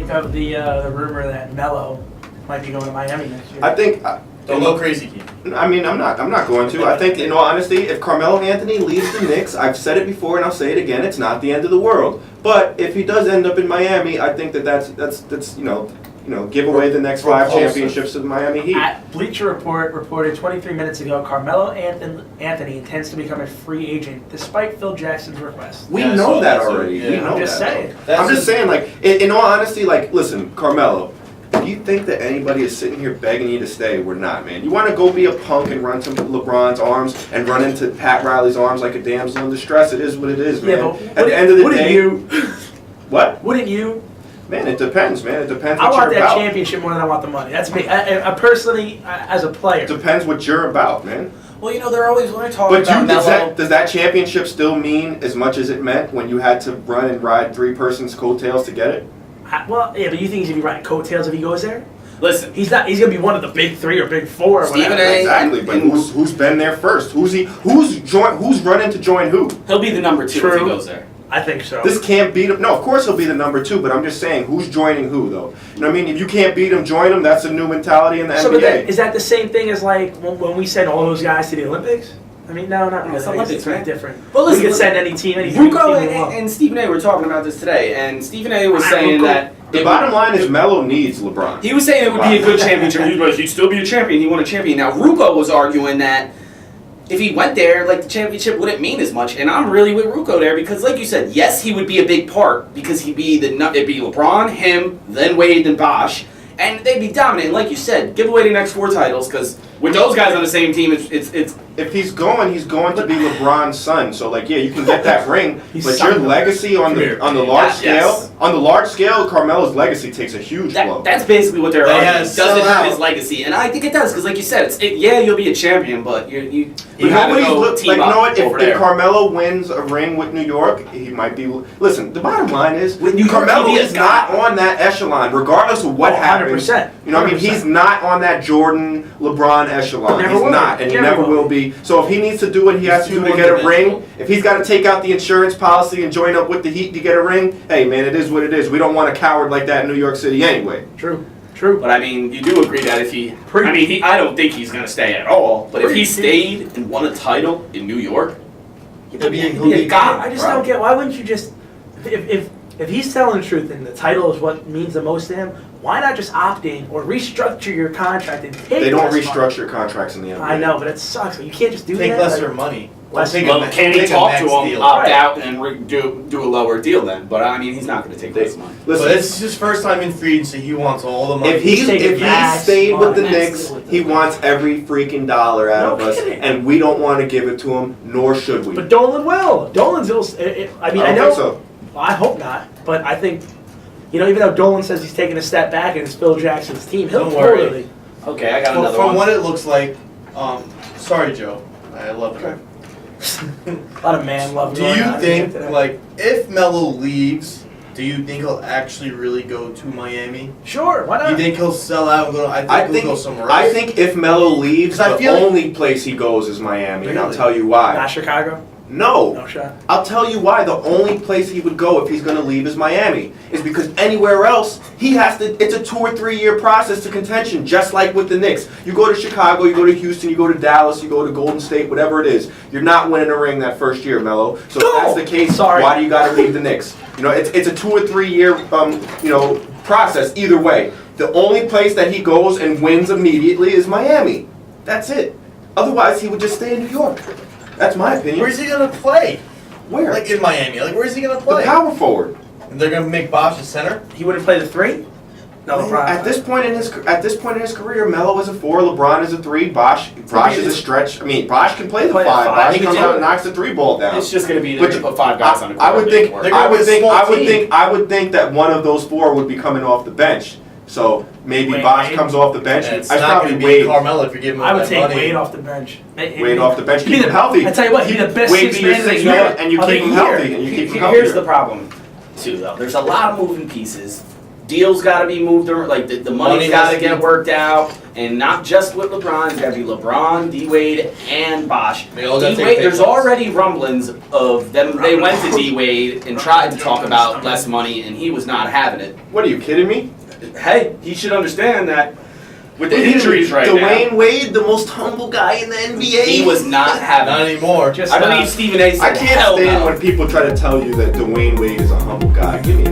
make of the rumor that Melo might be going to Miami next year? I think. Don't go crazy, Keith. I mean, I'm not going to. I think, in all honesty, if Carmelo Anthony leaves the Knicks, I've said it before and I'll say it again, it's not the end of the world. But if he does end up in Miami, I think that's give away the next 5 championships to the Miami Heat. Bleacher Report reported 23 minutes ago, Carmelo Anthony intends to become a free agent despite Phil Jackson's request. We know that already. Yeah. We know I'm just that. saying. I'm just saying, like, in all honesty, like, listen, Carmelo. If you think that anybody is sitting here begging you to stay, we're not, man. You want to go be a punk and run to LeBron's arms and run into Pat Riley's arms like a damsel in distress. It is what it is, man. Yeah, but at the end of the day, what? Wouldn't you? Man, it depends, man. It depends I what want you're that about. championship more than I want the money. That's me. I personally, as a player. It depends what you're about, man. Well, they're always when I talk about does that championship still mean as much as it meant when you had to run and ride 3 persons' coattails to get it? Well, yeah, but you think he's gonna be riding coattails if he goes there? Listen, he's not. He's gonna be one of the big 3 or big 4. Or Stephen whatever. A. Exactly, but who's been there first? Who's running to join who? He'll be the number 2 if he goes there. I think so. This can't beat him. No, of course he'll be the number 2, but I'm just saying, who's joining who, though? You know what I mean? If you can't beat him, join him. That's a new mentality in the So, NBA. is that the same thing as like when we send all those guys to the Olympics? I mean, no, not really. It's Olympics, it's very man. different. Well, listen, we could send any team, any Ruko team we want. and Stephen A. were talking about this today, and Stephen A. was saying that The bottom line is Melo needs LeBron. he was saying it would be a good championship. He'd still be a champion. He won a champion. Now Ruko was arguing that if he went there, like the championship wouldn't mean as much. And I'm really with Ruko there because, like you said, yes, he would be a big part because it'd be LeBron, him, then Wade, then Bosh, and they'd be dominant. And like you said, give away the next 4 titles because with those guys on the same team, it's. If he's going to be LeBron's son. So like, yeah, you can get that ring, but your son. legacy on the large scale, Carmelo's legacy takes a huge blow. That's basically what they're They arguing. had It doesn't sell have out. his legacy, and I think it does because, like you said, you'll be a champion, but you have to go team you know up what? over If there. Carmelo wins a ring with New York, he might be. Listen, the bottom line is With New York, Carmelo he is is not on that echelon, regardless of what happens. 100%. You know what I mean? He's not on that Jordan, LeBron echelon. Never He's will not, be. and he Never never will will be. So if he needs to do what he has to do to too get a one-dimensional. ring, if he's got to take out the insurance policy and join up with the Heat to get a ring, hey man, it is what it is. We don't want a coward like that in New York City anyway. True. But I mean, you do agree that if I don't think he's going to stay at all. But if he stayed and won a title in New York, He'll be a god. I just don't get why wouldn't you just if he's telling the truth and the title is what means the most to him, why not just opt in or restructure your contract and take They don't less money? restructure contracts in the NBA. I know, but it sucks. You can't just do Take that. lesser money. Less- Take well, can he take a talk to max him, deal. opt Right. out, and do a lower deal then? But I mean, he's not going to take less money. Listen, But it's his first time in free agency. He wants all the money. if he taking max stayed with the money. Knicks, he wants every freaking dollar out No of us, kidding. and we don't want to give it to him, nor should we. But Dolan will. Dolan's. I mean, I don't know. think so. Well, I hope not. But I think, even though Dolan says he's taking a step back and it's Phil Jackson's team, he'll Don't worry. totally. Okay, I got From, another from one. what it looks like, sorry, Joe. I love you. A lot of man love. Do going you on think, today. like, if Melo leaves, do you think he'll actually really go to Miami? Sure, why Do not? you think he'll sell out and go? I think he'll go somewhere else. I think if Melo leaves, 'Cause I the feel like- only place he goes is Miami, and I'll Really? tell you why. Not Chicago? No. No shot. I'll tell you why. The only place he would go if he's going to leave is Miami. Is because anywhere else, he has to, it's a 2 or 3 year process to contention, just like with the Knicks. You go to Chicago, you go to Houston, you go to Dallas, you go to Golden State, whatever it is. You're not winning a ring that first year, Melo. So if that's the case, Sorry. why do you got to leave the Knicks? It's a 2 or 3 year, process either way. The only place that he goes and wins immediately is Miami. That's it. Otherwise, he would just stay in New York. That's my opinion. Where's he gonna play? Where? Like in Miami. Like where's he gonna The play? power forward. And they're gonna make Bosh a center. He wouldn't play the 3? No, LeBron. At this point in his career, Melo is a 4, LeBron is a 3, Bosh is a stretch. I mean, Bosh can play the 5. Bosh He can comes do out it. and knocks the 3 ball down. It's just going to be But to put 5 guys on the court. I would think, They're gonna be a small team. I would think that one of those 4 would be coming off the bench. So maybe Wade. Bosh comes off the bench. And it's I'd not probably gonna be Wade. Carmelo if you're giving him I would that take money. Wade off the bench. Wade off the bench, He'd be keep him healthy. I tell you what, he'd be the best Wade 6 be your man of the 6 year. man, and you of keep the him year. healthy, and you keep him healthy. Here's the problem, too, though. There's a lot of moving pieces. deals got to be moved around. Like the money's Money got has to to get be- worked out, and not just with LeBron. It's got to be LeBron, D Wade, and Bosh. They all gotta D take Wade. pay There's cuts. already rumblings of them. They went to D Wade and tried to talk about less money, and he was not having it. What are you kidding me? Hey, he should understand that with the injuries right Dwayne now. Wade, the most humble guy in the NBA. He was not having Not it. anymore. Just I believe Stephen A. said, I can't hell stand no. when people try to tell you that Dwayne Wade is a humble guy. Give me